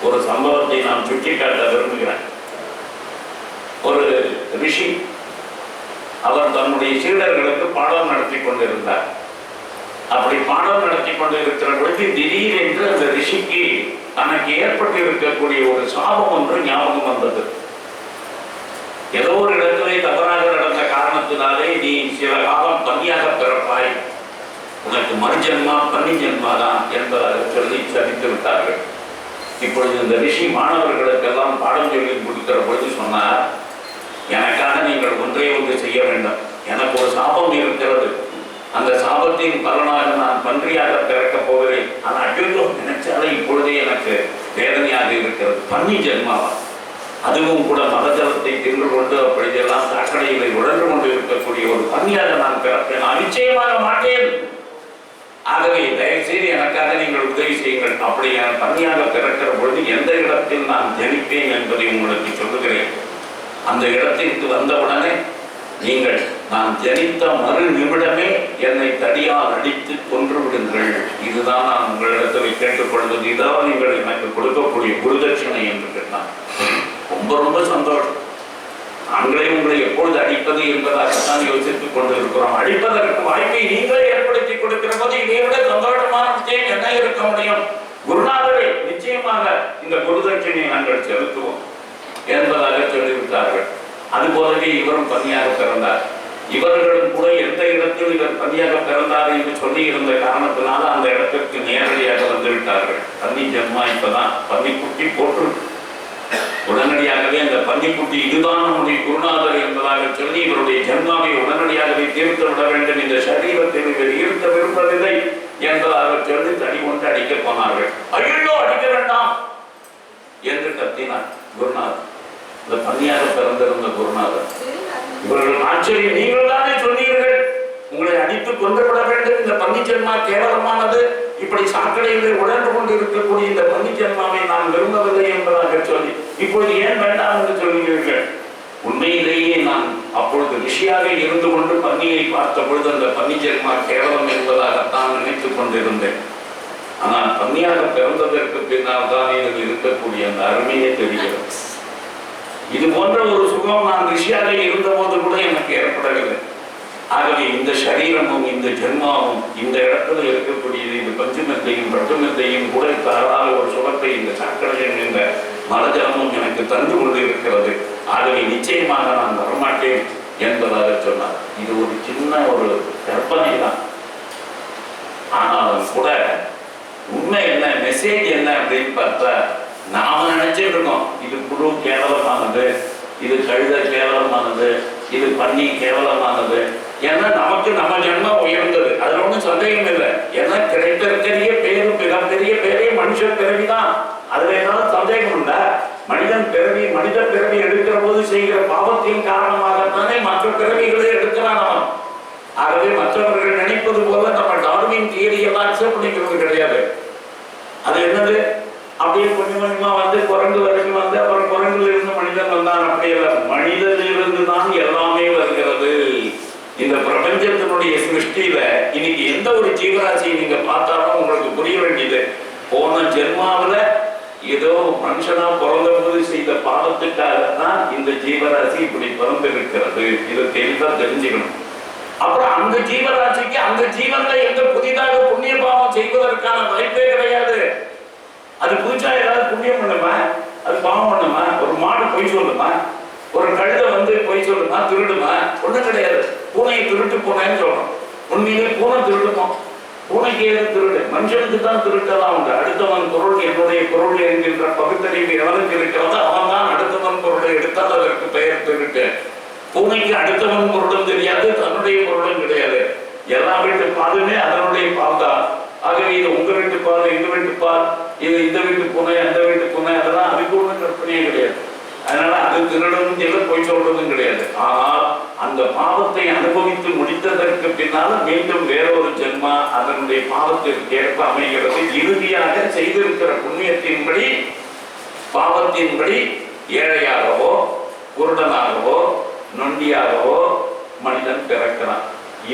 ஒரு சம்பவத்தை நான் சுட்டிக்காட்ட விரும்புகிறேன். ஒரு ரிஷி அவர் தன்னுடைய சீடர்களுக்கு பாடம் நடத்தி கொண்டிருந்தார். அப்படி பாடம் நடத்தி கொண்டிருக்கிற பொழுது திடீரென்று அந்த ரிஷிக்கு தனக்கு ஏற்பட்டு இருக்கக்கூடிய ஒரு சாபம் ஒன்று ஞாபகம் வந்தது. ஏதோ ஒரு இடத்திலே தவறாக நடந்த காரணத்தினாலே நீ சில காலம் பன்னியாக பிறப்பாய், உனக்கு மறுஜன்மா பன்னி ஜென்மா தான் என்பதாக சொல்லி சதித்து விட்டார்கள். இப்பொழுது இந்த ரிஷி மாணவர்களுக்கெல்லாம் பாடம் சொல்லி கொடுக்கிற பொழுது சொன்னார், எனக்காக நீங்கள் ஒன்றே ஒன்று செய்ய வேண்டும். எனக்கு ஒரு சாபம் இருக்கிறது, அந்த சாபத்தின் பலனாக நான் பன்றியாக பிறக்கப் போகிறேன். ஆனால் அஜோ நினைச்சாலே இப்பொழுதே எனக்கு வேதனையாக இருக்கிறது. பன்னி ஜென்மாவா, அதுவும் கூட மதஜலத்தை தின்று கொண்டு அப்படியெல்லாம் சாக்கடைகளை உழன்று கொண்டு இருக்கக்கூடிய ஒரு பன்னியாக நான் பிறப்பேன், நான் நிச்சயமாக மாட்டேன். ஆகவே தயவுசெய்து எனக்காக நீங்கள் உதவி செய்யுங்கள். அப்படி என் பன்னியாக பிறக்கிற பொழுது எந்த இடத்தில் நான் ஜனிப்பேன் என்பதை உங்களுக்கு சொல்லுகிறேன். அந்த இடத்திற்கு வந்தவுடனே நீங்கள் நான் ஜனித்த மறு நிமிடமே என்னை தடியால் அடித்து கொன்று விடுங்கள். இதுதான் நான் உங்களிடத்தில் கேட்டுக்கொள்வது. இதான் நீங்கள் எனக்கு கொடுக்கக்கூடிய குருதட்சணை என்று கேட்டான். ரொம்ப ரொம்ப சந்தோஷம். நாங்களே உங்களை எப்பொழுது அடிப்பது என்பதாகத்தான் யோசித்துக் கொண்டு இருக்கிறோம். அடிப்பதற்கு வாய்ப்பை நீங்களே ஏற்படுத்தி கொடுக்கிற போது இதை விட சந்தோஷமான விஷயம் என்ன இருக்க முடியும்? குருநாதரே, நிச்சயமாக இந்த குருதட்சணையை நாங்கள் செலுத்துவோம் என்பதாக சொல்லிவிட்டார்கள். அதுபோலவே இவரும் பன்னியாக பிறந்தார். இவர்களும் கூட எந்த இடத்தில் இவர் பன்னியாக பிறந்தார் என்று சொல்லி இருந்த காரணத்தினால அந்த இடத்திற்கு நேரடியாக வந்துவிட்டார்கள். பன்னி ஜென்மா இப்பதான் பன்னிக்குட்டி போட்டு உடனடியாகவே அந்த பன்னிக்குட்டி இதுதான் நம்முடைய குருநாதர் என்பதாக சொல்லி இவருடைய ஜென்மாவை உடனடியாகவே தீர்த்து விட வேண்டும், இந்த சரீரத்தில் இவர் இருக்க விரும்பவில்லை என்பதாக சொல்லி தடி கொண்டு அடிக்க போனார்கள். ஐயோ, அடிக்க வேண்டாம் என்று கத்தினார் குருநாதர். இந்த பன்னியாக பிறந்திருந்த குருநாதர் இவர்கள் ஆச்சரியம், நீங்கள் தானே சொன்னீர்கள் உங்களை அடித்து கொண்டு விட வேண்டும், இந்த பன்னி ஜென்மா கேவலமானது, இப்படி சாக்கடைகளை உணர்ந்து கொண்டு இருக்கக்கூடிய இந்த பன்னி ஜென்மாவை நான் விரும்பவில்லை என்பதாக சொல்லி இப்பொழுது ஏன் வேண்டாம் என்று சொல்கிறீர்கள்? உண்மையிலேயே நான் அப்பொழுது ரிஷியாக இருந்து கொண்டு பன்னியை பார்த்த பொழுது அந்த பன்னி ஜென்மா கேவலம் என்பதாகத்தான் நினைத்துக் கொண்டிருந்தேன். ஆனால் பன்னியாக பிறந்ததற்கு பின்னால் தான் இதில் இருக்கக்கூடிய அந்த அருமையே தெரிகிறது. இது போன்ற ஒரு சுகம் நான் ரிஷியாக இருந்த போது கூட எனக்கு ஏற்படவில்லை. ஆகவே இந்த சரீரமும் இந்த ஜென்மாவும் இந்த இடத்துல இருக்கக்கூடியது இந்த பஞ்சுமெத்தையும் பட்டுமெத்தையும் கூட தராத ஒரு சுகத்தை இந்த சாக்கடையும் இந்த மலஜலமும் எனக்கு தந்து கொண்டு இருக்கிறது. ஆகவே நிச்சயமாக நான் வரமாட்டேன் என்பதாக சொன்னார். இது ஒரு சின்ன ஒரு கற்பனை தான். ஆனாலும் கூட உண்மை என்ன, மெசேஜ் என்ன அப்படின்னு பார்த்தா, நாம நினைச்சிட்டு இருக்கோம் இது புழு கேவலமானது, இது கழுத கேவலமானது, இது பன்னி கேவலமானது. ஏன்னா நமக்கு நம்ம ஜென்மம் உயர்ந்தது, அதுல ஒன்றும் சந்தேகம் இல்லை. ஏன்னா கிடைத்திருக்கிற பேரு மிகப்பெரிய பேரே மனுஷ பிறவிதான். அதுல ஏதாவது சந்தேகம் உண்டா? மனித பிறவி எடுக்கிற போது செய்கிற பாவத்தின் காரணமாகத்தானே மற்ற பிறவிகளை எடுக்கிறான் அவன். ஆகவே மற்றவர்கள் நினைப்பது போல நம்ம டார்வின் தியரியெல்லாம் அக்செப்ட் பண்ணிக்கிறது கிடையாது. அது என்னது, அப்படியே கொஞ்சம் கொஞ்சமா வந்து குரங்கு வரைக்கும் வந்து அப்புறம் குரங்குல இருந்து மனிதன் வந்தான், அப்படியே மனிதனிலிருந்து தான் எல்லாமே வருகிறது. இந்த பிரபஞ்சத்தினுடைய சிருஷ்டியில இன்னைக்கு எந்த ஒரு ஜீவராசியை நீங்க பார்த்தாலும் உங்களுக்கு புரிய வேண்டியது, போன ஜென்மாவில ஏதோ மனுஷனா பிறந்த போது செய்த பாவத்துக்காகத்தான் இந்த ஜீவராசி இப்படி பிறந்திருக்கிறது. இதை தெளிவா தெரிஞ்சுக்கணும். அப்புறம் அந்த ஜீவராசிக்கு அந்த ஜீவன்ல எந்த புதிதாக புண்ணிய பாவம் செய்வதற்கான வாய்ப்பே கிடையாது. அது புதுச்சா ஏதாவது புண்ணியம் பண்ணுமா, அது பாவம் பண்ணுமா? ஒரு மாடு பொய் சொல்லுமா, ஒரு கழுதை வந்து பொய் சொல்லுமா, திருடுமா? ஒண்ணும் கிடையாது. பூனையை திருட்டு பூனைன்னு சொல்றோம். உண்மையிலே பூனை திருடுமா? பூனைக்கு ஏது திருடு? மனுஷனுக்கு தான் திருட்டெல்லாம் உண்டு. அடுத்தவன் பொருள் என்னுடைய பொருள் என்கின்ற பகுத்தறிவு எவனுக்கு இருக்கிறதோ அவன் தான் அடுத்தவன் பொருளை எடுத்தால் அதற்கு பெயர் திருட்டு. பூனைக்கு அடுத்தவன் பொருளும் தெரியாது, தன்னுடைய பொருளும் கிடையாது. எல்லா வீட்டு பாலுமே அதனுடைய பால் தான். ஆகவே இது உங்க வீட்டு பால், எங்க வீட்டு பால், இது இந்த வீட்டு பூனை, அந்த வீட்டு பூனை, அதெல்லாம் அதுக்கு ஒன்றும் கற்பனையே கிடையாது. அதனால அது திருடவும் இல்லை, பொய் சொல்றதும் கிடையாது. ஆனால் அந்த பாவத்தை அனுபவித்து முடித்ததற்கு பின்னால மீண்டும் வேறொரு ஜென்மா அதனுடைய பாவத்திற்கு ஏற்ப அமைகிறது. இறுதியாக செய்திருக்கிற புண்ணியத்தின்படி பாவத்தின்படி ஏழையாகவோ குருடனாகவோ நொண்டியாகவோ மனிதன் பிறக்கிறான்.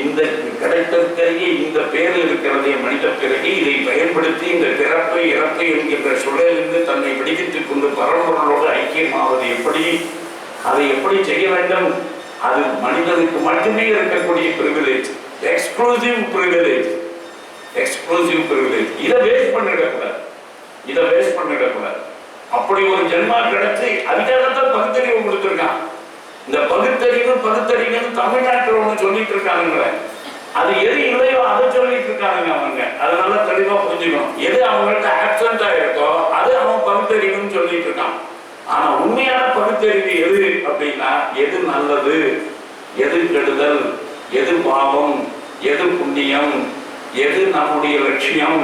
இந்த கிடைத்திருக்கிற இந்த பேர் இருக்கிறதே மனித பிறகு, இதை பயன்படுத்தி இந்த பிறப்பை இறப்பை என்கின்ற சூழலிருந்து தன்னை விடுவித்துக் இருந்து பரம்பொருளோடு ஐக்கியமாவது எப்படி, அதை எப்படி செய்ய வேண்டும், அது மனிதனுக்கு மட்டுமே இருக்கக்கூடிய privilege, exclusive privilege, exclusive privilege. இதை வேஸ்ட் பண்ணிடக்கூடாது, இதை வேஸ்ட் பண்ணிடக்கூடாது. அப்படி ஒரு ஜென்மா கிடைச்சி அதுக்காகத்தான் பகுத்தறிவு கொடுத்துருக்கான். இந்த பகுத்தறிவுன்னு தமிழ்நாட்டில் ஒண்ணு சொல்லிட்டு இருக்கானுங்க. அது எது இல்லையோ அதை சொல்லிட்டு இருக்கானுங்க அவங்க. அதனால தெளிவா புரிஞ்சுக்கணும். எது அவங்கள்ட்ட ஆப்சண்டா இருக்கோ அது அவன் பகுத்தறிவுன்னு சொல்லிட்டு இருக்கான். ஆனா உண்மையான பகுத்தறிவு எது அப்படின்னா, எது நல்லது, எது கெடுதல், எது பாவம், எது புண்ணியம், எது நம்முடைய லட்சியம்,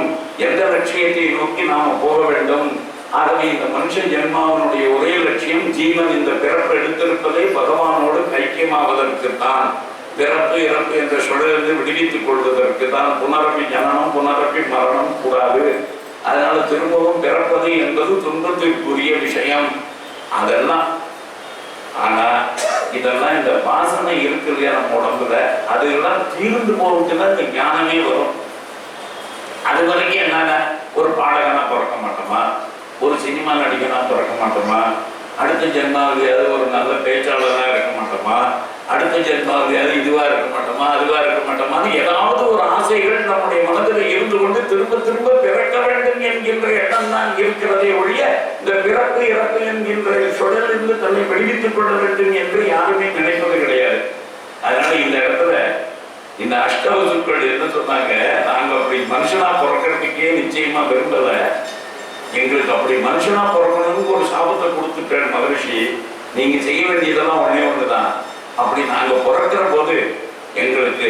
எந்த லட்சியத்தை நோக்கி நாம போக வேண்டும். ஆகவே இந்த மனுஷ ஜென்மாவனுடைய ஒரே லட்சியம், ஜீவன் இந்த பிறப்பு எடுத்திருப்பதை பகவானோடு ஐக்கியமாவதற்கு தான். பிறப்பு இறப்பு என்ற சுழலிருந்து விடுவித்துக் கொள்வதற்கு தான். புனரப்பி ஜனனம் புனரப்பி மரணம் கூடாது. அதனால திரும்பவும் பிறப்பது என்பது துன்பத்திற்குரிய விஷயம். அதெல்லாம் ஆனா இதெல்லாம் இந்த வாசனை இருக்கு இல்லையா நம்ம உடம்புல, அதெல்லாம் தீர்ந்து போகுதுன்னா இந்த ஞானமே வரும். அது வரைக்கும் என்னன்னா, ஒரு பாடகனா பிறக்க மாட்டோமா, ஒரு சினிமா நடிகனா பிறக்க மாட்டோமா, அடுத்த ஜென்மாவிலையாவது ஒரு நல்ல பேச்சாளராக இருக்க மாட்டோமா, அடுத்த ஜென்மாவிலையாவது இதுவா இருக்க மாட்டோமா, அதுவா இருக்க மாட்டோமான்னு ஏதாவது ஒரு ஆசைகள் நம்முடைய மனதில் இருந்து கொண்டு திரும்ப திரும்ப பிறக்க வேண்டும் என்கின்ற எண்ணம் தான் இருக்கிறதே ஒழிய, இந்த பிறப்பு இறப்பு என்கின்ற சுழலிருந்து தன்னை விடுவித்துக் கொள்ள வேண்டும் என்று யாருமே நினைப்பது கிடையாது. அதனால இந்த இடத்துல இந்த அஷ்டவசுக்கள் என்ன சொன்னாங்க, நாங்க அப்படி மனுஷனா பிறக்கிறதுக்கே நிச்சயமா விரும்பல, எங்களுக்கு அப்படி மனுஷனா பிறக்கணும்னு ஒரு சாபத்தை கொடுத்துட்டேன் மகரிஷி, நீங்க செய்ய வேண்டியதெல்லாம் ஒன்னே ஒண்ணுதான், அப்படி நாங்க பிறக்கிற போது எங்களுக்கு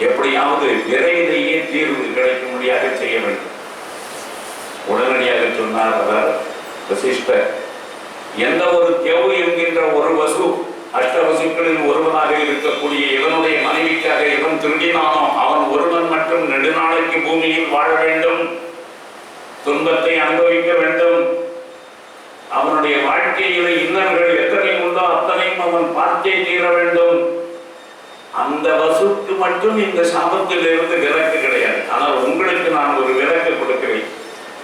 எப்படியாவது விரைவிலேயே தீர்வு கிடைக்கும்படியாக செய்ய வேண்டும். உடனடியாக சொன்னார் அவர் வசிஷ்டர். எந்த ஒரு தேவு என்கின்ற ஒரு வசு, அஷ்டவசுக்களில் ஒருவனாக இருக்கக்கூடிய இவனுடைய மனைவிக்காக இவன் திருடினானோ அவன் ஒருவன் மட்டும் நெடுநாளைக்கு பூமியில் வாழ வேண்டும், துன்பத்தை அனுபவிக்க வேண்டும், அவனுடைய வாழ்க்கையில இன்னல்கள் எத்தனை உண்டோ அத்தனையும் அவன் பார்த்தே தீர வேண்டும். அந்த வசுக்கு மட்டும் இந்த சாபத்திலிருந்து விலக்கு கிடையாது. ஆனால் உங்களுக்கு நான் ஒரு விலக்கு கொடுக்கிறேன்.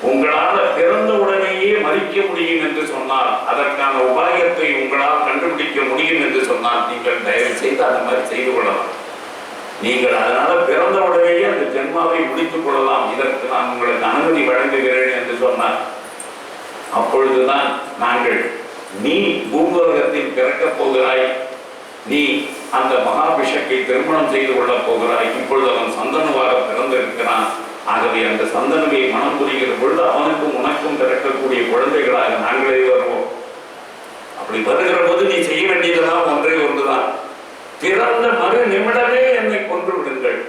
உங்களால் பிறந்த உடனேயே மறிக்க முடியும் என்று சொன்னால், அதற்கான உபாயத்தை உங்களால் கண்டுபிடிக்க முடியும் என்று சொன்னால், நீங்கள் தயவு செய்து அந்த மாதிரி செய்து கொள்ளலாம். நீங்கள் அதனால பிறந்த உடனேயே அந்த ஜென்மாவை முடித்துக் கொள்ளலாம், இதற்கு நான் உங்களுக்கு அனுமதி வழங்குகிறேன் என்று சொன்னார். அப்பொழுதுதான் நாங்கள், நீ பூலோகத்தில் பிறக்கப் போகிறாய், நீ அந்த மகாபிஷக்கை திருமணம் செய்து கொள்ளப் போகிறாய், இப்பொழுது அவன் சந்தனுவாக பிறந்திருக்கிறான், ஆகவே அந்த சந்தனுவை மனம் புரிகிற பொழுது அவனுக்கும் உனக்கும் பிறக்கக்கூடிய குழந்தைகளாக நாங்களே வருவோம். அப்படி வருகிற போது நீ செய்ய வேண்டியதெல்லாம் ஒன்றே ஒன்றுதான், பிறந்த மறு நிமிடமே என்னை கொன்று விடுங்கள்.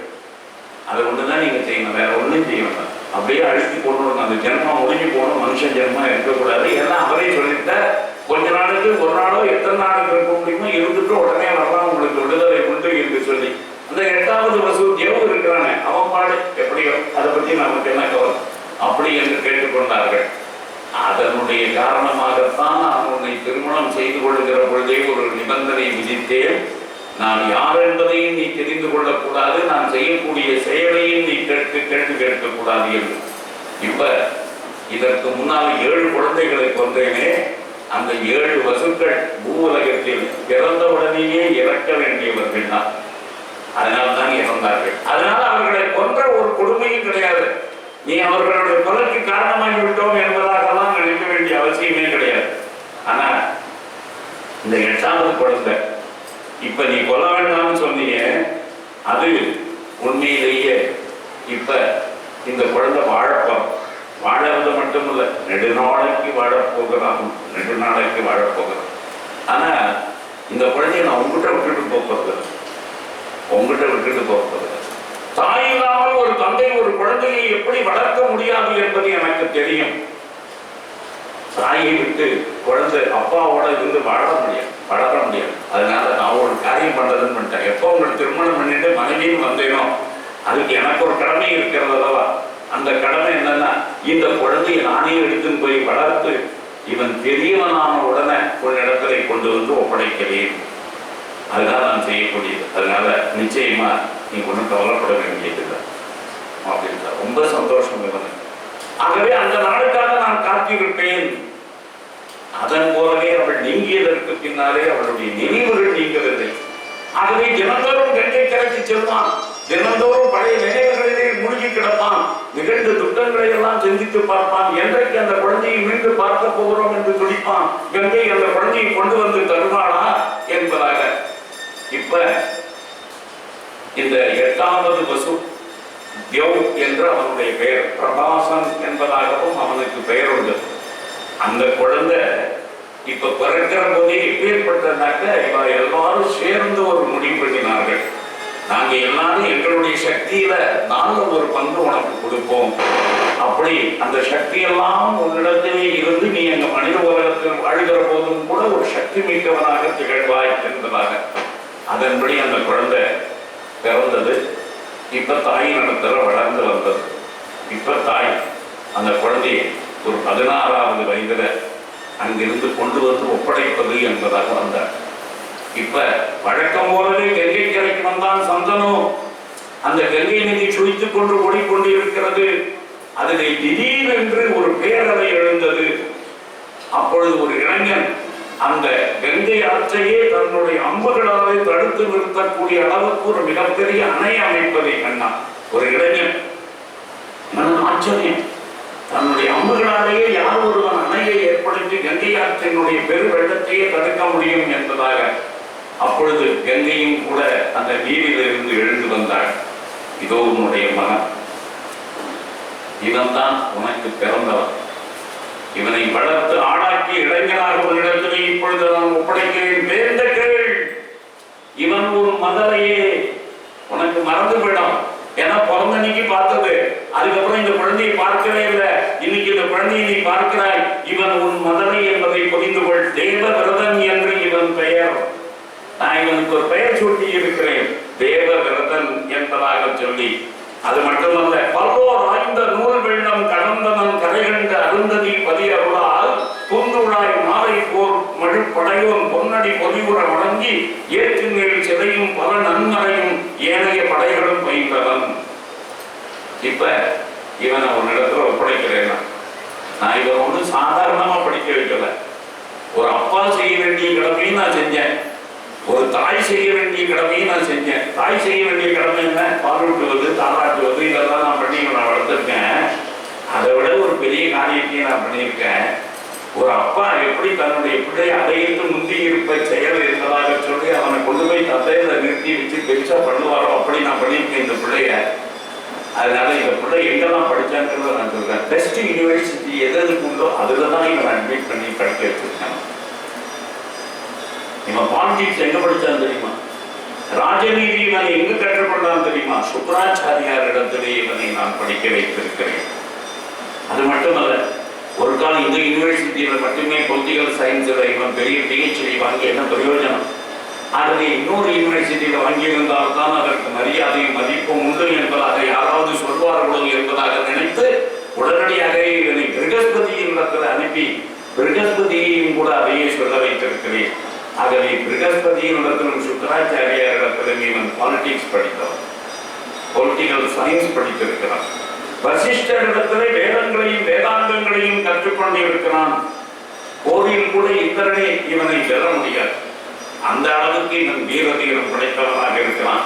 அதை ஒண்ணுதான் நீங்க செய்யணும், வேற ஒண்ணும் செய்ய வேண்டாம். அப்படியே அழித்து கொண்டு அந்த ஜென்மம் முடிஞ்சு போகணும், மனுஷன் ஜென்மம் இருக்கக்கூடாது. ஏன்னா அவரே சொல்லிட்ட, கொஞ்ச நாளுக்கு ஒரு நாளோ எத்தனை நாளுக்கு இருக்க முடியுமோ இருந்துட்டு உடனே வரலாம், உங்களுக்கு விடுதலை உண்டு என்று சொல்லி அந்த 8வது வசு தேவ இருக்கிறானே அவன் பாடு எப்படியோ, அதை பத்தி நமக்கு என்ன கவலை அப்படி என்று கேட்டுக்கொண்டார்கள். அதனுடைய காரணமாகத்தான் நான் உன்னை திருமணம் செய்து கொள்ளுகிற பொழுதே ஒரு நிபந்தனை விதித்தேன். நான் யார் என்பதையும் நீ தெரிந்து கொள்ளக்கூடாது, நான் செய்யக்கூடிய செயலையும் நீ கேட்டு கேட்கக்கூடாது என்று. இப்ப இதற்கு முன்னால் 7 குழந்தைகளை கொன்றேனே, அந்த 7 வசுக்கள் பூவுலகத்தில் பிறந்த உடனேயே இறக்க வேண்டியவர்கள் தான், அதனால்தான் இறந்தார்கள். அதனால அவர்களை கொன்ற ஒரு கொடுமையும் கிடையாது. நீ அவர்களுடைய கொலைக்கு காரணமாகி விட்டோம் என்பதாகலாம் நினைக்க வேண்டிய அவசியமே கிடையாது. ஆனா இந்த 8வது குழந்தை இப்ப நீ கொல்ல வேண்டாம்னு சொன்னீங்க, அது உண்மையிலேயே இப்ப இந்த குழந்தை வாழப்போம், வாழறது மட்டும் இல்ல நெடுநாளைக்கு வாழப்போகிறான், நெடுநாளைக்கு வாழப்போகிறான். ஆனா இந்த குழந்தைய நான் உங்ககிட்ட விட்டுட்டு போகிறது, உங்ககிட்ட விட்டுட்டு போகிறது. தாயில்லாமல் ஒரு தந்தை ஒரு குழந்தையை எப்படி வளர்க்க முடியாது என்பது எனக்கு தெரியும். தாயை விட்டு குழந்தை அப்பாவோட இருந்து வளர முடியாது. அதனால நான் ஒரு காரியம் பண்றதுன்னு பண்ணிட்டேன். எப்போ உங்களுக்கு திருமணம் பண்ணிட்டு மனைவியும் வந்தேனோ அதுக்கு எனக்கு ஒரு கடமை இருக்கிறது அல்லவா, அந்த கடமை என்னன்னா, இந்த குழந்தையை நானே எடுத்துன்னு போய் வளர்த்து இவன் பெரியவனான உடனே ஒரு இடத்துல கொண்டு வந்து ஒப்படைக்கிறேன். அதுதான் நான் செய்யக்கூடியது. அதனால நிச்சயமா நீ ஒன்றும் கவலைப்பட வேண்டியதில்லை அப்படின்ட்டு ரொம்ப சந்தோஷம் இவனுக்கு. ஆகவே அந்த நாளுக்காக நான் காத்திருப்பேன். பின்னாலே அவளுடைய நினைவுகள் நீங்கவில்லை. ஆகவே தினந்தோறும் கங்கை கரைக்கு செல்வான், தினந்தோறும் பழைய நினைவுகளிலே மூழ்கி கிடப்பான், நிகழ்ந்த துக்கங்களை எல்லாம் சிந்தித்து பார்ப்பான். என்றைக்கு அந்த குழந்தையை மீண்டும் பார்க்க போகிறோம் என்று துடிப்பான். கங்கை அந்த குழந்தையை கொண்டு வந்து தருவாளா என்பதாக. இப்ப இந்த 8வது வசு தியவ் என்று அவனுடைய பெயர், பிரபாசன் என்பதாகவும் அவனுக்கு பெயர் உண்டு. அந்த குழந்தை இப்ப பிறக்கிற போதே எப்பேற்பட்டனாக்க இவ எல்லாரும் சேர்ந்து ஒரு முடிவு பண்ணினார்கள். நாங்க எல்லாரும் எங்களுடைய சக்தியில நாங்க ஒரு பங்கு உனக்கு கொடுப்போம். அப்படி அந்த சக்தி எல்லாம் உன்னிடத்திலே இருந்து நீ எங்க மனித உலகத்தில் வாழ்கிற போதும் கூட ஒரு சக்தி மிக்கவனாக திகழ்வாய் என்பதாக. அதன்படி அந்த குழந்தை பிறந்தது. இப்ப தாய் நடத்தல வளர்ந்து வந்தது. இப்ப தாய் அந்த குழந்தையை ஒரு 16வது வயதுல அங்கிருந்து கொண்டு வந்து ஒப்படைப்பது என்பதாக வந்தார். இப்ப வழக்கம் போலவே கங்கை கரைக்கு வந்தான் சந்தனு. அந்த கங்கை நதி சுழித்துக் கொண்டு ஓடிக்கொண்டு இருக்கிறது. அதிலே திடீரென்று ஒரு பேரலை எழுந்தது. அப்பொழுது ஒரு இளைஞன் அந்த கங்கை ஆற்றையே தன்னுடைய அம்புகளாலே தடுத்து நிறுத்தக்கூடிய அளவுக்கு ஒரு மிகப்பெரிய அணை அமைப்பதை கண்டான். ஒரு இளைஞன் ஆச்சரியம், தன்னுடைய அம்புகளாலேயே யார் ஒருவன் அணையை ஏற்படுத்தி கங்கை ஆற்றினுடைய பெரு வெள்ளத்தையே தடுக்க முடியும் என்பதாக. அப்பொழுது கங்கையும் கூட அந்த நீரிலிருந்து எழுந்து வந்தாள். இதோ உன்னுடைய மகன், இவன் தான் உனக்கு பிறந்தவன். இவனை வளர்த்து ஆளாக்கி இளைஞனாக ஒரு இடத்திலே இப்பொழுது நான் ஒப்படைக்கிறேன். வேந்த கேள், இவன் ஒரு மதலையே உனக்கு மறந்து விடும். ஏன்னா பிறந்த அன்னைக்கு பார்த்தது, அதுக்கப்புறம் இந்த குழந்தையை பார்க்கவே இல்லை. இன்னைக்கு இந்த குழந்தையை நீ பார்க்கிறாய். இவன் உன் மதலை என்பதை புரிந்து கொள். தேவவிரதன் என்று இவன் பெயர். நான் இவனுக்கு ஒரு பெயர் சூட்டி இருக்கிறேன், தேவவிரதன் என்பதாக சொல்லி. அது மட்டுமல்ல, பல்வோர் ஆய்ந்த நூல் வெள்ளம் கடந்தனன் கரை கண்ட அருந்ததி பதியருளால் பூந்துழாய் மாலை போர் மழுப்படையோன் பொன்னடி பொலிவுற வழங்கி ஏற்று மேல் சிதையும் பல நன்மறையும் ஏனைய படைகளும் பயின்றவன். இப்ப இவன் அவன் இடத்துல ஒப்படைக்கிறேன். நான் இவன் ஒன்றும் சாதாரணமா படிக்க வைக்கல. ஒரு அப்பா செய்ய வேண்டிய கடமையும் நான் செஞ்சேன், ஒரு தாய் செய்ய வேண்டிய கடமையும் நான் செஞ்சேன். தாய் செய்ய வேண்டிய கடமை என்ன? பாலூட்டுவது, தாளாட்டுவது, இதெல்லாம் நான் பண்ணி நான் வளர்த்துருக்கேன். அதை விட ஒரு பெரிய காரியத்தையும் நான் பண்ணியிருக்கேன். ஒரு அப்பா எப்படி தன்னுடைய பிள்ளை அதையிட்டு முந்தி இருப்ப செயல் இருந்ததாக சொல்லி அவனை கொண்டு போய் தந்தையில நிறுத்தி வச்சு பெருசா பண்ணுவாரோ அப்படி நான் பண்ணியிருக்கேன் இந்த பிள்ளைய. அதனால இந்த பிள்ளை எங்கெல்லாம் படிச்சாங்கிறத நான் சொல்றேன். பெஸ்ட் யூனிவர்சிட்டி எது எதுக்கு உண்டோ அதுலதான் இவன் அட்மிட் பண்ணி படிக்க வச்சிருக்கேன். இவன் பாலிடிக்ஸ் எங்க படிச்சான்னு தெரியுமா? ராஜநீதி இவனை எங்க கற்றுக்கொண்டான்னு தெரியுமா? சுக்கராச்சாரியார் இடத்திலே இவனை நான் படிக்க வைத்திருக்கிறேன். அது மட்டுமல்ல, ஒரு காலம் இந்த யூனிவர்சிட்டியில மட்டுமே பொலிட்டிக்கல் சயின்ஸ்ல இவன் பெரிய PhD வாங்கி என்ன பிரயோஜனம்? ஆகவே இன்னொரு யூனிவர்சிட்டியில வாங்கியிருந்தால்தான் அதற்கு மரியாதையும் மதிப்பும் உண்டு என்பதாக யாராவது சொல்வார்களோ என்பதாக நினைத்து உடனடியாக இதனை பிருகஸ்பதியின் இடத்துல அனுப்பி பிருகஸ்பதியையும் கூட அதையே சொல்ல வைத்திருக்கிறேன். ஆகவே பிருகஸ்பதியின் இடத்திலும் சுக்கராச்சாரியார் இடத்திலும் இவன் பாலிடிக்ஸ் படித்தவன், பொலிட்டிக்கல் சயின்ஸ் படித்திருக்கிறான். வசிஷ்டர் இடத்திலே வேதங்களையும் வேதாந்தங்களையும் கற்றுக்கொண்டு இருக்கிறான். போரில் கூட இந்திரனே இவனை வெல்ல முடியாது. அந்த அளவுக்கு இவன் வீரதீரம் படைத்தவனாக இருக்கிறான்.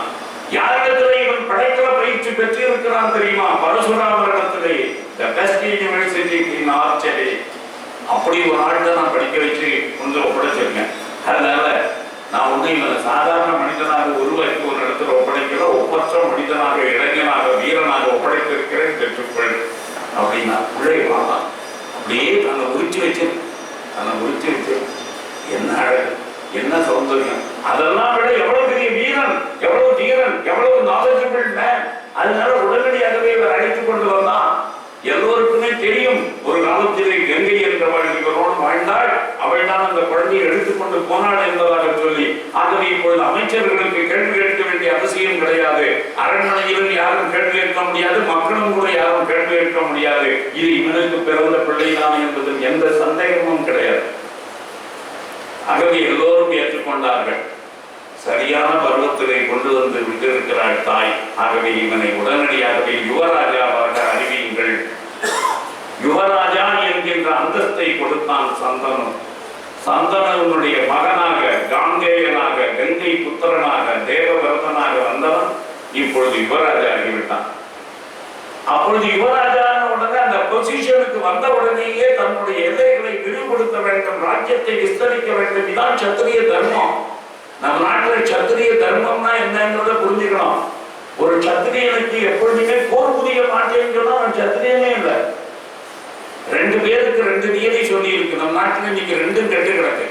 யாரிடத்திலே இவன் படைக்கிற பயிற்சி பெற்று இருக்கிறான் தெரியுமா? பரசுராமரிடத்திலே, the best university in archery. அப்படி ஒரு ஆள்கிட்ட நான் படிக்க வச்சு கொஞ்சம் ஒப்படைச்சிருக்கேன். அதனால நான் ஒன்றும் இவனை சாதாரண மனிதனாக உருவாக்கி ஒரு இடத்துல ஒப்படைக்கிற ஒப்பற்ற மனிதனாக, இளைஞனாக, வீரனாக ஒப்படைத்திருக்கிறேன், பெற்றுக்கொள் அப்படின்னா பிள்ளை வாழலாம். அப்படியே தன்னை உரிச்சு வச்சு என்ன அழகு, என்ன சௌந்தர்யம்! அதெல்லாம் விட எவ்வளவு பெரிய வீரன், எவ்வளவு தீரன், எவ்வளவு நாலேஜபிள் மேன். அதனால உடனடியாகவே இவர் அழைத்துக் கொண்டு வந்தான். எல்லோருக்குமே தெரியும், ஒரு காலத்திலே கங்கை என்றவள் இவரோடு வாழ்ந்தாள், அவள் தான் அந்த குழந்தையை எடுத்துக்கொண்டு போனாள் என்பதாக சொல்லி. ஆகவே இப்பொழுது அமைச்சர்களுக்கு கேள்வி கேட்க வேண்டிய அவசியம் கிடையாது. அரண்மனையிலும் யாரும் கேள்வி கேட்க முடியாது, மக்களும் கூட யாரும் கேள்வி கேட்க முடியாது. இது இவனுக்கு பிறந்த பிள்ளைதான் என்பதில் எந்த சந்தேகமும் கிடையாது. ஆகவே எல்லோரும் ஏற்றுக்கொண்டார்கள். சரியான பருவத்திலே கொண்டு வந்து விட்டிருக்கிறாள் தாய். ஆகவே இவனை உடனடியாகவே யுவராஜாவாக அறிவியுங்கள். யுவராஜா என்கின்ற அந்தஸ்தை கொடுத்தான் சந்தனு. சந்தனனுடைய மகனாக, காங்கேயனாக, கங்கை புத்திரனாக, தேவவிரதனாக வந்தவன் இப்பொழுது யுவராஜா ஆகிவிட்டான். அப்பொழுது யுவராஜான உடனே அந்த பொசிஷனுக்கு வந்த உடனேயே தன்னுடைய எல்லைகளை விரிவுபடுத்த வேண்டும், ராஜ்யத்தை விஸ்தரிக்க வேண்டும். இதான் சத்திரிய தர்மம். நம் நாட்டில் சத்திரிய தர்மம்னா என்னங்கிறத புரிஞ்சுக்கணும். ஒரு சத்திரியனுக்கு எப்பொழுதுமே போர் புரிய மாட்டேன்னு சொன்னா அவன் சத்திரியனே இல்லை. 2 பேருக்கு 2 நியதி சொல்லி இருக்கு. நம் நாட்டில் இன்னைக்கு 2 கெட்டு கிடக்கு.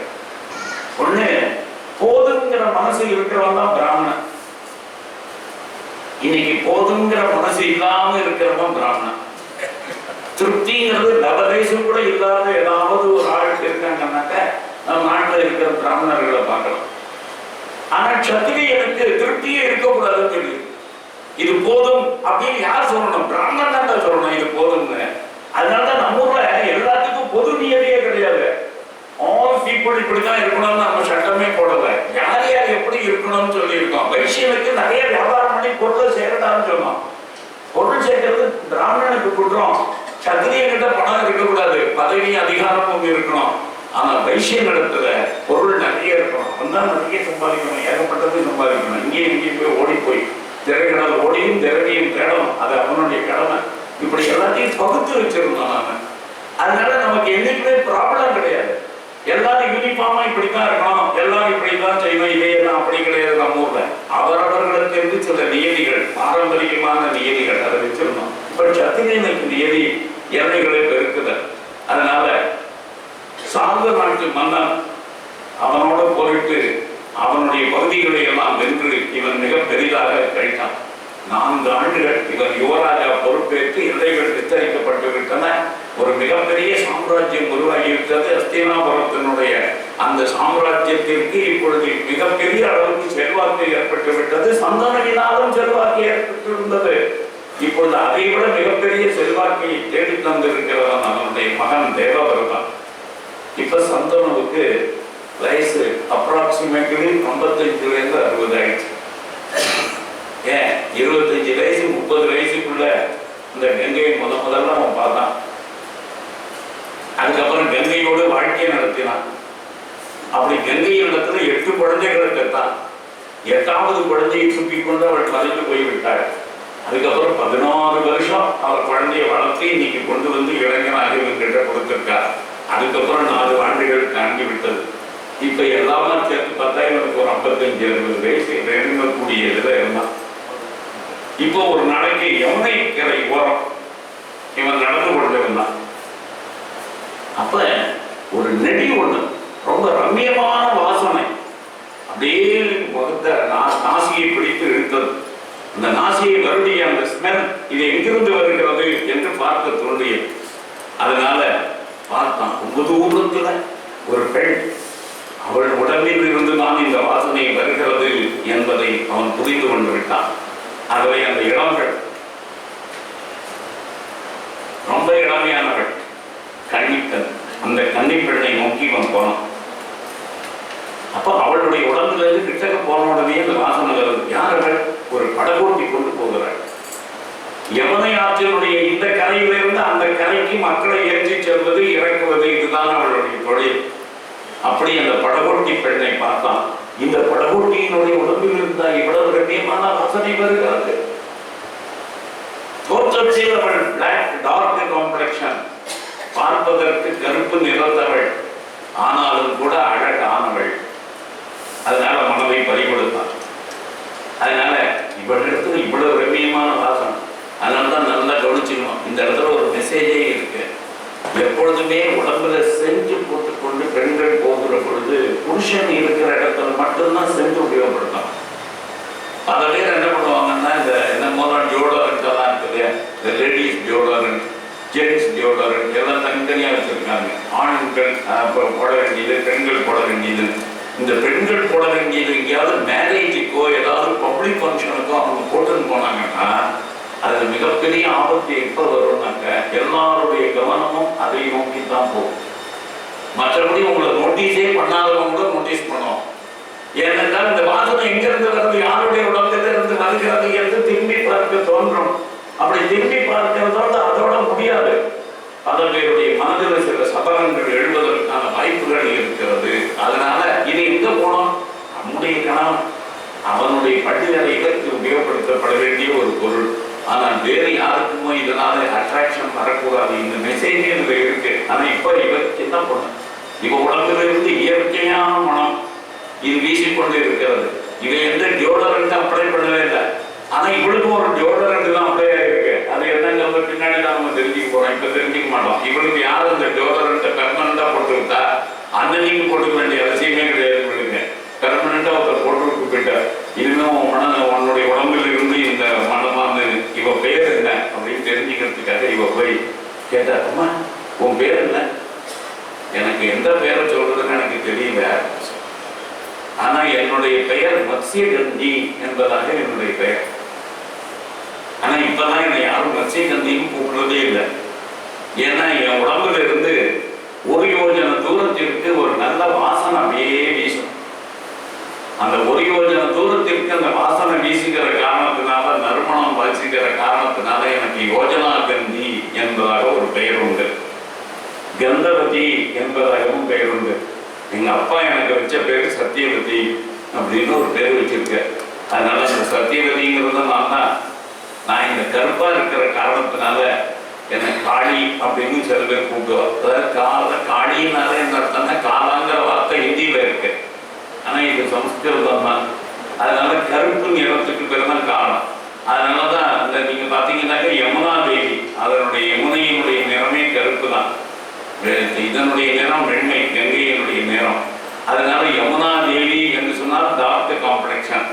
ஒண்ணு, போதுங்கிற மனசு இருக்கிறவன் தான் பிராமணன். இன்னைக்கு போதுங்கிற மனசு இல்லாம இருக்கிறவன் பிராமணன். திருப்திங்கிறது லவதேசம் கூட இல்லாத ஏதாவது ஒரு ஆள் இருக்காங்கன்னாக்க நம்ம நாட்டில் இருக்கிற பிராமணர்களை பார்க்கலாம். ஆனா சத்திரியனுக்கு திருப்தியே இருக்கக்கூடாதுன்னு தெரியும். இது போதும் அப்படின்னு யார் சொல்லணும்? பிராமணன் தான் சொல்லணும் இது போதும்னு. அதனாலதான் நம்ம ஊர்ல எல்லாத்துக்கும் பொது நியதியே கிடையாது. ஆல் பீப்புள் இப்படிதான் இருக்கணும்னு நம்ம சட்டமே போடல. யார் யார் எப்படி இருக்கணும்னு சொல்லி இருக்கோம். வைசியனுக்கு நிறைய வியாபாரம் பண்ணி பொருளை சேர்க்கட்டான்னு சொன்னோம். பொருள் சேர்க்கிறது பிராமணனுக்கு குற்றம். சத்திரியன்கிட்ட பணம் இருக்கக்கூடாது, பதவி அதிகாரமும் இருக்கணும். ஆனா வைசியன் இடத்துல பொருள் நிறைய இருக்கணும். அவன்தான் நிறைய சம்பாதிக்கணும், ஏகப்பட்டது சம்பாதிக்கணும். இங்கேயும் போய் ஓடி போய் திரைக்கடல் ஓடியும் திரவியும் தேடணும், அது அவனுடைய கடமை. இப்படி எல்லாத்தையும் பகுத்து வச்சிருந்தோம் நாம. அதனால நமக்கு என்னைக்குமே ப்ராப்ளம் கிடையாது. எல்லாரும் யூனிஃபார்மா இப்படித்தான் இருக்கணும், எல்லாரும் இப்படித்தான் செய்யணும், இதையெல்லாம் அப்படி கிடையாது. நம்ம ஊர்ல அவரவர்களுக்கு இருந்து சில நியதிகள், பாரம்பரியமான நியதிகள் அதை வச்சிருந்தோம். இப்ப சத்திரியனுக்கு நியதி எல்லைகளை பெருக்குதல். அதனால சார்ந்த நாட்டு மன்னன் அவனோட போயிட்டு அவனுடைய பகுதிகளை எல்லாம் வென்று இவன் மிக பெரிதாக கழித்தான். 4 ஆண்டுகள் இவன் யுவராஜா பொறுப்பேற்று எல்லைகள் விஸ்தரிக்கப்பட்டு விட்டன. ஒரு மிகப்பெரிய சாம்ராஜ்யம் உருவாகிவிட்டது. அஸ்தினாபுரத்தினுடைய அந்த சாம்ராஜ்யத்திற்கு இப்பொழுது மிகப்பெரிய அளவுக்கு செல்வாக்கு ஏற்பட்டு விட்டது. சந்தனவினாலும் செல்வாக்கு ஏற்பட்டிருந்தது. இப்பொழுது அதை விட மிகப்பெரிய செல்வாக்கை தேடி தந்திருக்கிறவன் அவனுடைய மகன் தேவவிரதன். இப்ப சந்தனுவுக்கு வயசு அப்ராக்சிமேட்லி 55லேருந்து 60 ஆயிடுச்சு. ஏன் 25 வயசு 30 வயசுக்குள்ள இந்த கங்கையை முதல்ல அவன் பார்த்தான். அதுக்கப்புறம் கங்கையோடு வாழ்க்கையை நடத்தினான். அப்படி கங்கை இடத்துல 8 குழந்தைகளை பெற்றான். 8வது குழந்தையை சுற்றி கொண்டு அவள் மறைந்து போய்விட்டாள். அதுக்கப்புறம் 16 வருஷம் அவர் குழந்தைய வளர்த்து இன்னைக்கு கொண்டு வந்து இளைஞனாக இவங்கிட்ட கொடுத்திருக்கார். அதுக்கப்புறம் 4 ஆண்டுகள் தாண்டி விட்டது. இப்ப எல்லாமே சேர்த்து பார்த்தா இவனுக்கு ஒரு 55-60 வயசு நெருங்கக்கூடிய இதுல இருந்தான். இப்போ ஒரு நாளைக்கு யமுனை கரை ஓரம் இவன் நடந்து கொண்டு இருந்தான். அப்ப ஒரு நெடி ஒண்ணு ரொம்ப ரம்மியமான வாசனை அப்படியே முகத்த நாசியை பிடித்து இழுத்தது. அந்த நாசியை வருடிய அந்த ஸ்மெல் இது எங்கிருந்து வருகிறது என்று பார்க்க தோன்றியது. அதனால பார்த்தான். ரொம்ப தூரத்துல ஒரு பெண், அவள் உடம்பில் இருந்து தான் இந்த வாசனை வருகிறது என்பதை அவன் புரிந்து கொண்டு விட்டான். ஆகவே அந்த இளம்பெண் ரொம்ப இளமையானவள், கன்னிப்பெண். அந்த கன்னிப்பெண்ணை நோக்கி இவன் போனான். அப்ப அவளுடைய உடம்புல இருந்து கிட்டக்க போன உடனே அந்த வாசனை வருது. யார் அவள்? ஒரு படகோட்டி கொண்டு போகிறாள். யமுனை ஆற்றினுடைய இந்த கரையிலிருந்து அந்த கரைக்கு மக்களை ஏற்றி செல்வது, இறக்குவது, இதுதான் அவளுடைய தொழில். அப்படி அந்த படகோட்டி பெண்ணை பார்த்தான். இந்த படகோட்டியினுடைய உடம்பில் இருந்தா இவ்வளவு ரம்மியமான வாசனை வருகிறது. தோற்றத்தில் அவள் பிளாக் டார்க் காம்ப்ளெக்ஷன், பார்ப்பதற்கு கருப்பு நிறத்தவள், ஆனாலும் கூட அழகானவள். அதனால மனதை பறிகொடுத்தான். அதனால இவளிடத்துல இவ்வளவு ரம்மியமான வாசனை. அதனாலதான் நல்லா கவனிச்சுக்கணும். இந்த இடத்துல ஒரு மெசேஜே இருக்கு. எப்பொழுதுமே உடம்புல செஞ்சு போட்டுக்கொண்டு பெண்கள் போகிற பொழுது புருஷன் இருக்கிற இடத்துல மட்டும்தான் செஞ்சு உபயோகப்படுத்தணும். பல பேர் என்ன பண்ணுவாங்கன்னா இந்த என்னமோ டியோடரண்ட் எல்லாம் இருக்குது, இந்த லேடிஸ் டியோடரண்ட், ஜென்ட்ஸ் டியோடரண்ட் எல்லாம் தனித்தனியா வச்சிருக்காங்க. ஆண்கள் போட வேண்டியது, பெண்கள் போட வேண்டியது. இந்த பெண்கள் போட வேண்டியது எங்கேயாவது மேரேஜுக்கோ ஏதாவது பப்ளிக் ஃபங்க்ஷனுக்கோ அவங்க போட்டுன்னு போனாங்கன்னா அதுல மிகப்பெரிய ஆபத்து எப்ப வரும்னாக்க எல்லாருடைய கவனமும் அதை நோக்கித்தான் போகும். மற்றபடி உங்களை நோட்டீஸே பண்ணாதவங்க கூட நோட்டீஸ் பண்ணுவோம். ஏனென்றால் இந்த வாசனை எங்கிருந்து வருது, யாருடைய உடம்புல இருந்து வருகிறது என்று திரும்பி பார்க்க தோன்றும். அப்படி திரும்பி பார்க்கிறதோட அதோட முடியாது. பல பேருடைய மனதில் சில சபலங்கள் எழுவதற்கான வாய்ப்புகள் இருக்கிறது. பயன்படுத்தப்பட வேண்டிய ஒரு பொருள். ஆனால் வேறு யாருக்குமோ இதனால அட்ராக்ஷன் வரக்கூடாது. இந்த மெசேஜ் இதுல இருக்கு. ஆனா இப்ப இவ என்ன பொண்ணு, இவ உடம்புல இருந்து இயற்கையான மனம் இது வீசிக்கொண்டு இருக்கிறது. இவ எந்த டியோடரண்ட் அப்ளை பண்ணவே இல்லை. ஆனா இவளுக்கும் ஒரு டியோடரண்ட் தான் அப்ளை ஆயிருக்கு. அது என்னங்கிறத பின்னாடி தான் நம்ம தெரிஞ்சுக்க போறோம். இப்ப தெரிஞ்சுக்க மாட்டோம். இவளுக்கு யாரும் இந்த டியோடரண்ட்டை பெர்மனண்டா போட்டுக்கிட்டா அன்னைக்கு போட்டுக்க வேண்டிய அவசியமே கிடையாது. இவளுக்கு பெர்மனண்டா ஒருத்தர் போட்டு போயிட்டார். இன்னும் உன்னுடைய உடம்புல இருந்து இந்த மனமானது இவ பேர் என்ன அப்படின்னு தெரிஞ்சுக்கிறதுக்காக இவ போய் கேட்டா, அம்மா உன் பேர் என்ன? எனக்கு எந்த பேரை சொல்றதுன்னு எனக்கு தெரியல. ஆனா என்னுடைய பெயர் மத்ஸ்யகந்தி என்பதாக என்னுடைய பெயர். ஆனா இப்பதான் என்னை யாரும் மத்ஸ்யகந்தின்னு கூப்பிடுறதே இல்லை. ஏன்னா என் உடம்புல இருந்து ஒரு யோஜன தூரத்திற்கு ஒரு நல்ல வாசனை அப்படியே வீசும். அந்த ஒரு யோஜன தூரத்திற்கு அந்த வாசனை வீசுகிற காரணத்தினால, நறுமணம் வாசிக்கிற காரணத்தினால எனக்கு யோஜனா கந்தி என்பதாக ஒரு பெயர் உண்டு. கந்தவதி என்பதாகவும் பெயர் உண்டு. எங்க அப்பா எனக்கு வச்ச பேரு சத்தியவதி அப்படின்னு ஒரு பேர் வச்சிருக்க. அதனால இந்த சத்தியவதிங்கிறது நான் இந்த கருப்பா இருக்கிற காரணத்தினால எனக்கு காளி அப்படின்னு சில பேர் கூப்பிடுவார். அதாவது காளினால என்ன அர்த்தம்னா காலாங்கிற வார்த்தை ஹிந்தியில இருக்கு. ஆனா இது சமஸ்கிருதம் தான். அதனால கருப்பு நிறத்துக்கு பேர் தான் காலம். அதனாலதான் இந்த நீங்க பாத்தீங்கன்னாக்க யமுனா தேவி, அதனுடைய யமுனையினுடைய நிறமே கருப்பு தான். இதனுடைய நிறம் வெண்மை, கங்கையினுடைய நிறம். அதனால யமுனா தேவி என்று சொன்னால் டார்க் காம்ப்ளெக்ஷன்,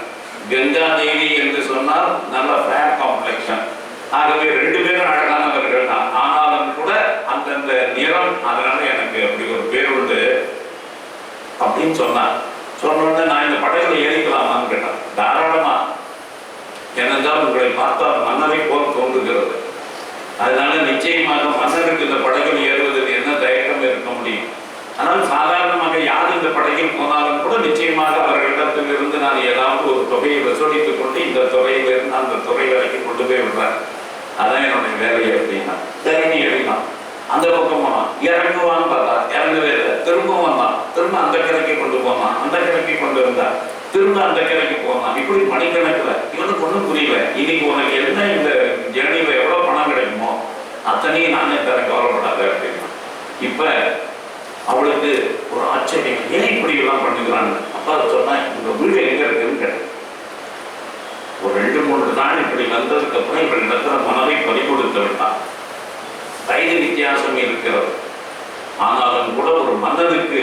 கங்கா தேவி என்று சொன்னால் நல்ல ஃபேர் காம்ப்ளெக்ஷன். ஆகவே ரெண்டு பேரும் அழகானவர்கள் தான். ஆனாலும் கூட அந்தந்த நிறம், அதனால எனக்கு அப்படி ஒரு பேர் உண்டு அப்படின்னு சொன்னார். சொன்ன நான் இந்த படகுல ஏறிக்கலாமான்னு கேட்டேன். தாராளமா, ஏனென்றால் உங்களை பார்த்தால் மன்னரை போல் தோன்றுகிறது. அதனால நிச்சயமாக மன்னருக்கு இந்த படகில் ஏறுவதில் என்ன தயக்கம் இருக்க முடியும். ஆனால் சாதாரணமாக யார் இந்த படகில் போனாலும் கூட நிச்சயமாக அவர்களிடத்திலிருந்து நான் ஏதாவது ஒரு தொகையை வசூலித்துக் கொண்டு இந்த துறையிலிருந்து அந்த துறை வரைக்கும் கொண்டு போய் விடுறேன். அதான் என்னுடைய வேலையை அப்படின்னா. சரி எழுதினான். அந்த பக்கம் போனான், இறங்குவான்னு பார்த்தா இறங்கவே இல்லை. திரும்பவும் வந்தான், திரும்ப அந்த கரைக்கு கொண்டு போனான், அந்த கரைக்கு கொண்டு வந்தான், திரும்ப அந்த கரைக்கு போனான். இப்படி மணிக்கணக்கில். இவனுக்கு ஒன்றும் புரியல. இன்னைக்கு உனக்கு என்ன இந்த ஜேர்னியில் எவ்வளவு பணம் கிடைக்குமோ அத்தனையும் நானே தர, கவலைப்படாத அப்படின்னா. இப்ப அவளுக்கு ஒரு ஆச்சரியம், ஏன் இப்படி எல்லாம் பண்ணுகிறான்னு. அப்பா சொன்னா, இந்த வீடு எங்க இருக்குன்னு கேட்டேன். ஒரு 2-3 நாள் இப்படி வந்ததுக்கு அப்புறம் இவள் இடத்துல மனதை பறிகொடுத்து விட்டான். வயது வித்தியாசம் இருக்கிறது. ஆனாலும் கூட ஒரு மன்னனுக்கு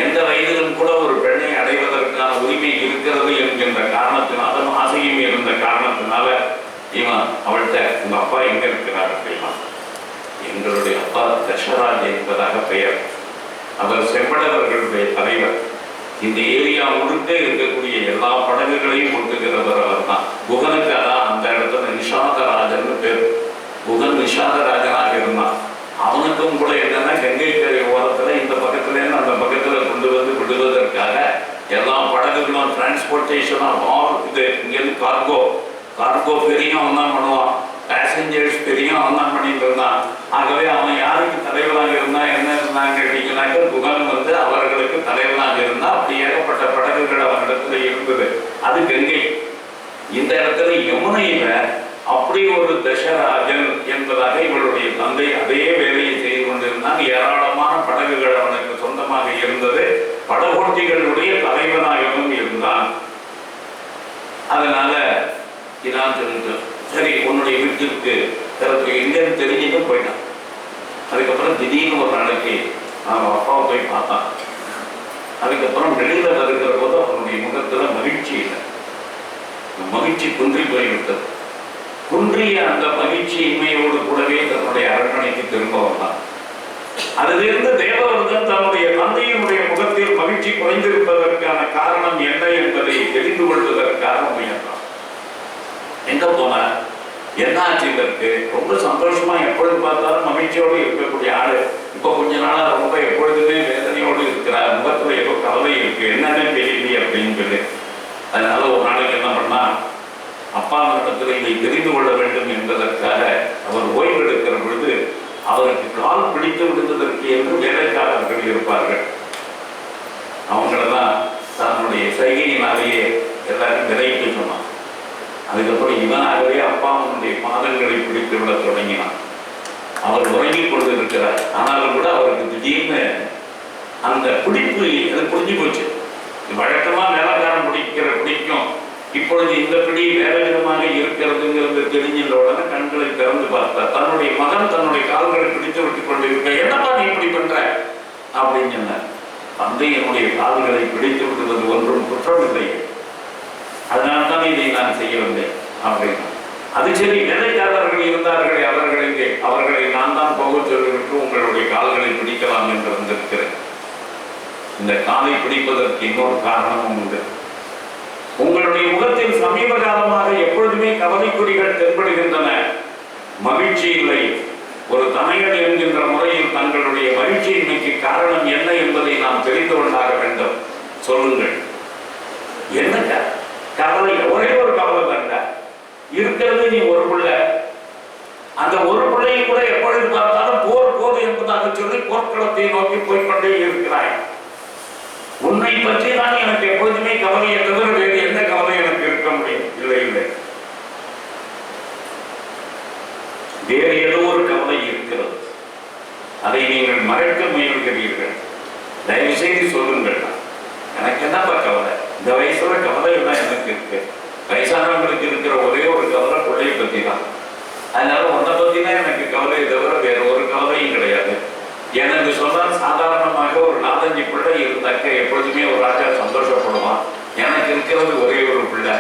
எந்த வயதிலும் கூட ஒரு பெண்ணை அடைவதற்கான உரிமை இருக்கிறது என்கின்ற காரணத்தினாலும் ஆசையும் இருந்த காரணத்தினால இவன் அவள்கிட்ட, உங்க அப்பா எங்க இருக்கிறார் அப்படின்னா, எங்களுடைய அப்பா தசராஜ் என்பதாக பெயர். அவர் செம்படவர்களுடைய தலைவர். இந்த ஏரியா முழுக்க இருக்கக்கூடிய எல்லா படகுகளையும் ஒட்டுகிறவர் அவர் தான். குகனுக்கு அதான் அந்த இடத்துல நிஷாதராஜன் பேர். குகன் நிஷாதராஜனாக இருந்தான். அவனுக்கும் கூட என்னன்னா கங்கை கரை ஓரத்துல இந்த பக்கத்துல இருந்து அந்த பக்கத்துல கொண்டு வந்து விடுவதற்காக எல்லா படகுகளும் டிரான்ஸ்போர்டேஷன் இது இங்கிருந்து கார்கோ பெரியும் அவன் தான் பண்ணுவான், பேசஞ்சர்ஸ் பெரியும் அவன் தான் பண்ணிட்டு இருந்தான். ஆகவே அவன் யாருக்கு தலைவராக இருந்தா என்ன இருந்தாங்க கேட்டீங்கன்னாக்க, குகன் வந்து அவர்களுக்கு தலைவராக இருந்தா. அப்படி ஏகப்பட்ட படகுகள் அவனிடத்துல இருந்தது. அது கங்கை. இந்த இடத்துல யமுனையில அப்படி ஒரு தசராஜன் என்பதாக இவளுடைய தந்தை அதே வேலையை செய்து கொண்டிருந்தான். ஏராளமான படகுகள் அவனுக்கு சொந்தமாக இருந்தது. படகோட்டிகளுடைய தலைவனாகவும் இருந்தான். அதனால இதான் சொல்லிட்டு, சரி உன்னுடைய வீட்டிற்கு எங்கேன்னு தெரிஞ்சுட்டு போயிட்டான். அதுக்கப்புறம் திடீர்னு ஒரு நாளைக்கு அவன் அப்பாவை போய் பார்த்தான். அதுக்கப்புறம் வெளியில வருகிற போது அவனுடைய முகத்துல மகிழ்ச்சி இல்லை. மகிழ்ச்சி குன்றி போய்விட்டது. குன்றிய அந்த மகிழ்ச்சி இன்மையோடு கூடவே தன்னுடைய அரண்மனைக்கு திரும்ப வந்தான். அதிலிருந்து தேவவர்தன் தன்னுடைய தந்தையினுடைய முகத்தில் மகிழ்ச்சி குறைந்திருப்பதற்கான காரணம் என்ன என்பதை தெரிந்து கொள்வதற்காக முயன்றான். எங்க போன, என்ன ஆச்சு இதற்கு? ரொம்ப சந்தோஷமா எப்பொழுது பார்த்தாலும் மகிழ்ச்சியோடு இருக்கக்கூடிய ஆளு இப்ப கொஞ்ச நாளா ரொம்ப எப்பொழுதுமே வேதனையோடு இருக்கிறார். முகத்துல ஏதோ கவலை இருக்கு, என்னன்னு தெரியலையே அப்படின்னு சொல்லி. அதனால ஒரு நாளைக்கு என்ன பண்ணா, அப்பா இடத்துல இதை தெரிந்து கொள்ள வேண்டும் என்பதற்காக அவர் ஓய்வெடுக்கிற பொழுது அவருக்கு கால் பிடித்து விடுவதற்கு என்று வேலைக்காரர்கள் இருப்பார்கள். அவங்களதான் தன்னுடைய சைகையினாலேயே எல்லாரும் விதைத்து சொன்னான். அதுக்கப்புறம் இவனாகவே அப்பாவுடைய பாதங்களை பிடித்து விட தொடங்கினான். அவர் உறங்கிக் கொண்டு இருக்கிறார். ஆனாலும் கூட அவருக்கு திடீர்னு அந்த பிடிப்பு அது புரிஞ்சு போச்சு. வழக்கமா வேலைக்காரன் பிடிக்கும், இப்பொழுது இந்த பிடி வேற விதமாக இருக்கிறதுங்கிறது தெரிஞ்சின்ற உடனே கண்களை திறந்து பார்த்தார். தன்னுடைய மகன் தன்னுடைய கால்களை பிடித்து விட்டுக் கொண்டு இருக்க, என்னப்பா நீ இப்படி பண்ற அப்படின்னு சொன்னார். தந்தையினுடைய கால்களை பிடித்து விடுவது ஒன்றும் குற்றம் இல்லை, அதனால்தான் இதை நான் செய்யவில்லை அப்படின்னு. அது சரி, வேலைக்காரர்கள் இருந்தார்களே அவர்களை நான் தான் போக சொல்லிவிட்டு உங்களுடைய கால்களை பிடிக்கலாம் என்று வந்திருக்கிறேன். இந்த காலை பிடிப்பதற்கு இன்னொரு காரணமும் உண்டு. உங்களுடைய முகத்தில் சமீப காலமாக எப்பொழுதுமே கவலை குறிகள் தென்படுகின்றன, மகிழ்ச்சி இல்லை. ஒரு தமையன் என்கின்ற முறையில் தங்களுடைய மகிழ்ச்சியின்மைக்கு காரணம் என்ன என்பதை நாம் தெரிந்து கொண்டாக வேண்டும். சொல்லுங்கள், என்ன கவலை? ஒரே ஒரு கவலை தான்டா இருக்கிறது. நீ ஒரு பிள்ளை, அந்த ஒரு பிள்ளையை கூட எப்பொழுது பார்த்தாலும் போர் என்பதாக சொல்லி போர்க்களத்தை நோக்கி போய்கொண்டே இருக்கிறாய். உன்னை பற்றி தான் எனக்கு எப்பொழுதுமே கவலையை தவிர வேறு எந்த கவலை எனக்கு இருக்க முடியும்? இல்லை, வேறு ஏதோ ஒரு கவலை இருக்கிறது. அதை நீங்கள் மறைக்க முயல்கிறீர்கள். தயவு செய்து சொல்லுங்கள், எனக்கு என்னப்பா கவலை? இந்த வயசுல கவலை எல்லாம் எனக்கு இருக்கு. வயசானவங்களுக்கு இருக்கிற ஒரே ஒரு கவலை பிள்ளையை பத்தி தான். அதனால உன்னை பத்தி தான் எனக்கு கவலையை தவிர வேற ஒரு கவலையும் கிடையாது. எனக்கு சொன்னால் சாதாரணமாக ஒரு 4-5 பிள்ளை இருந்தாக்க எப்பொழுதுமே ஒரு ராஜா சந்தோஷப்படுவான். எனக்கு இருக்கிறது ஒரே ஒரு பிள்ளை.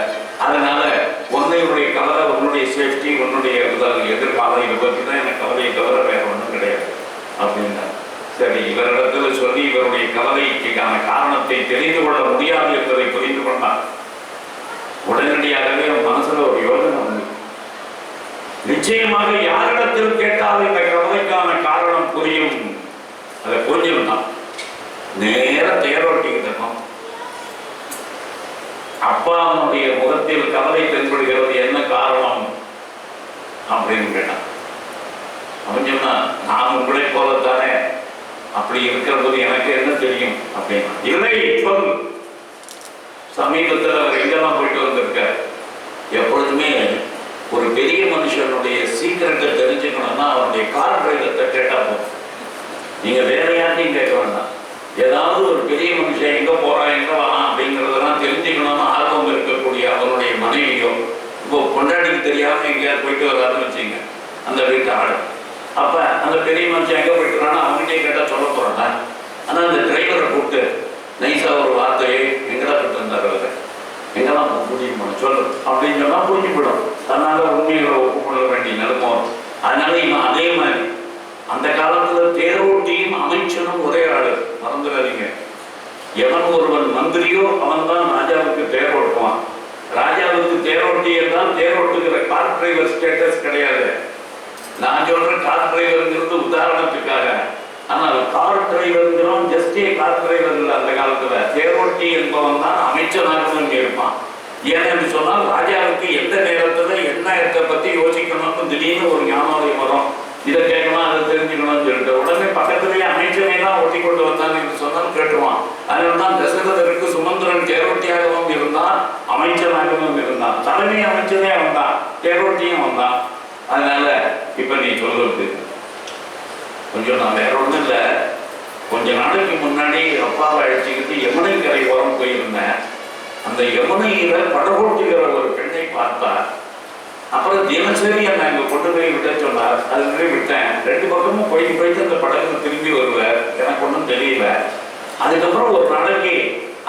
அதனால உன்னுடைய கவலை, உன்னுடைய சேஃப்டி, உன்னுடைய எதிர்காலம், இதை பற்றி தான் எனக்கு கவலையை தவிர வேற ஒன்றும் கிடையாது அப்படின்னா. சரி, இவரிடத்துல சொல்லி இவருடைய கவலைக்கான காரணத்தை தெரிந்து கொள்ள முடியாது என்பதை புரிந்து கொண்டார். உடனடியாகவே மனசுல ஒரு யோசனை வந்து, நிச்சயமாக யாரிடத்தில் கேட்டால் இந்த கவலைக்கான காரணம் புரியும். அதை புரிஞ்சுட்டான். நேர தேரோட்டிக்கிட்டு இருக்கோம். அப்பாவுடைய முகத்தில் கவலை தென்படுகிறது, என்ன காரணம் அப்படின்னு கேட்டான். அவன் சொன்னா, நான் உங்களை போலத்தானே, அப்படி இருக்கிற போது எனக்கு என்ன தெரியும் அப்படின்னா. இல்லை, சொல். சமீபத்தில் அவர் எங்கெல்லாம் போயிட்டு வந்திருக்கார். எப்பொழுதுமே ஒரு பெரிய மனுஷனுடைய சீக்கிரத்தை தெரிஞ்சுக்கணும்னா அவனுடைய கார் டிரைவத்தை கேட்டா போதும். நீங்க வேற யார்ட்டையும் கேட்க வேண்டாம். ஏதாவது ஒரு பெரிய மனுஷன் எங்க போறான், எங்க வரான் அப்படிங்கிறதெல்லாம் தெரிஞ்சுக்கணும்னு ஆர்வம் இருக்கக்கூடிய அவனுடைய மனைவியோ, இப்போ கொண்டாடிக்கு தெரியாம எங்கேயாவது போயிட்டு வராதுன்னு வச்சுங்க அந்த வீட்டு ஆடு. அப்ப அந்த பெரிய மனுஷன் எங்க போயிட்டு வரான்னு அவங்ககிட்டே கேட்டா சொல்ல போறாங்க. ஆனா அந்த டிரைவரை கூப்பிட்டு நைஸா ஒரு வார்த்தையை எங்கடா போயிட்டு வந்தார், அவரு எங்கெல்லாம் கூட்டிட்டு போன சொல்லு அப்படின்னு சொன்னா புரிஞ்சு போயிடும். அதனால உண்மைகளை ஒப்புக்கொள்ள வேண்டிய நிலைமை. அதனால இவன் அதே மாதிரி அந்த காலத்துல தேரோட்டியும் அமைச்சனும் ஒரே ஆளு, மறந்துடாதீங்க. எவன் ஒருவன் மந்திரியோ அவன் தான் ராஜாவுக்கு தேரோட்டுவான். ராஜாவுக்கு தேரோட்டி என்றால் தேரோட்டுகிற கார் டிரைவர் ஸ்டேட்டஸ் கிடையாது. நான் சொல்ற கார் டிரைவருங்கிறது உதாரணத்துக்காக. ஆனால் கார் டிரைவருங்கிறோம் ஜஸ்ட் கார் டிரைவர் இல்லை. அந்த காலத்துல தேரோட்டி என்பவன் தான் அமைச்சனாகவும் இங்கே இருப்பான். ஏன்னு சொன்னால் ராஜாவுக்கு எந்த நேரத்துல என்ன பத்தி யோசிக்கணும்னு திடீர்னு ஒரு ஞானோதயம் வரும். இதை கேட்கணும், அதை தெரிஞ்சுக்கணும்னு சொல்லிட்டு உடனே பக்கத்திலேயே அமைச்சனை தான் ஒட்டி கொண்டு வந்தான் என்று சொன்னால் கேட்டுவான். அதனால தான் தசரதருக்கு சுமந்திரன் தேரோட்டியாகவும் இருந்தான், அமைச்சனாகவும் இருந்தான். தலைமை அமைச்சனே வந்தான், தேரோட்டியும் வந்தான். அதனால இப்ப நீ சொல்றது கொஞ்சம், நான் வேற ஒன்றும் இல்லை. கொஞ்ச நாளைக்கு முன்னாடி அப்பாவை அழைச்சிக்கிட்டு யமுனை கரை ஓரம் போயிருந்தேன். அந்த யமுனையில படகோட்டுகிற ஒரு பெண்ணை பார்த்தா. அப்புறம் தினசரி என்னை அங்கே கொண்டு போய் விட்ட சொன்னார். அது விட்டேன். 2 பக்கமும் போயிட்டு அந்த படகுல திரும்பி வருவார். எனக்கு ஒன்றும் தெரியல. அதுக்கப்புறம் ஒரு நாளைக்கு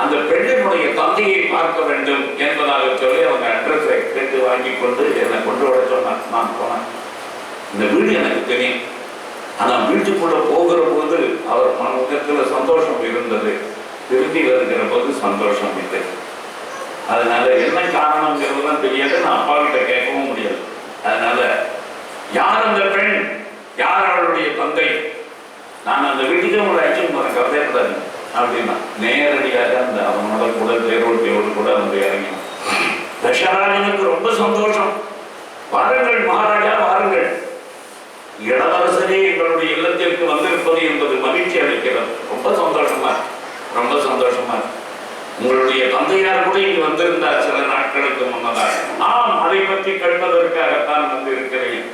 அந்த பெண்ணினுடைய தந்தையை பார்க்க வேண்டும் என்பதாக சொல்லி அவங்க அட்ரஸை கேட்டு வாங்கி கொண்டு என்னை கொண்டு வர சொன்னார். நான் போனேன். இந்த வீடு எனக்கு தெரியும். ஆனால் வீட்டுக்குள்ள போகிற போது அவர் முகத்தில் சந்தோஷம் இருந்தது. திரும்பி வருகிற போது சந்தோஷம் இல்லை. அதனால என்ன காரணம்ங்கிறதுலாம் தெரியாது. நான் அப்பா கிட்ட கேட்கவும் முடியாது. அதனால யார் அந்த பெண், யார் அவளுடைய தந்தை, நான் அந்த வீட்டுக்கு உங்களை அழைச்சும் போறேன், கவலைப்படாது அப்படின்னா நேரடியாக அந்த அவனோட கூட தேரோட்டியோடு கூட வந்து இறங்கினான். தசராஜனுக்கு ரொம்ப சந்தோஷம். வாருங்கள் மகாராஜா, வாருங்கள். இளவரசரே எங்களுடைய இல்லத்திற்கு வந்திருப்பது என்பது மகிழ்ச்சி அளிக்கிறது. ரொம்ப சந்தோஷமா இருக்கு, ரொம்ப சந்தோஷமா இருக்கு. உங்களுடைய தந்தை தந்தையார் கூட இங்கு வந்திருந்தார் சில நாட்களுக்கு முன்னதாக. ஆம், அதை பற்றி கேட்பதற்காகத்தான் வந்திருக்கிறேன்.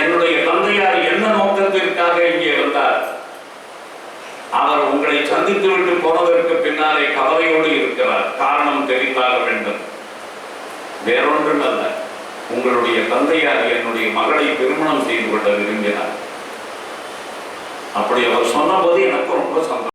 என்னுடைய தந்தையார் என்ன நோக்கத்திற்காக இங்கே வந்தார்? அவர் உங்களை சந்தித்து விட்டு போனதற்கு பின்னாலே கவலையோடு இருக்கிறார். காரணம் தெரிந்தாக வேண்டும். வேறொன்றும் அல்ல, உங்களுடைய தந்தையார் என்னுடைய மகளை திருமணம் செய்து கொள்ள விரும்பினார். அப்படி அவர் சொன்னபோது எனக்கு ரொம்ப சந்தோஷம்.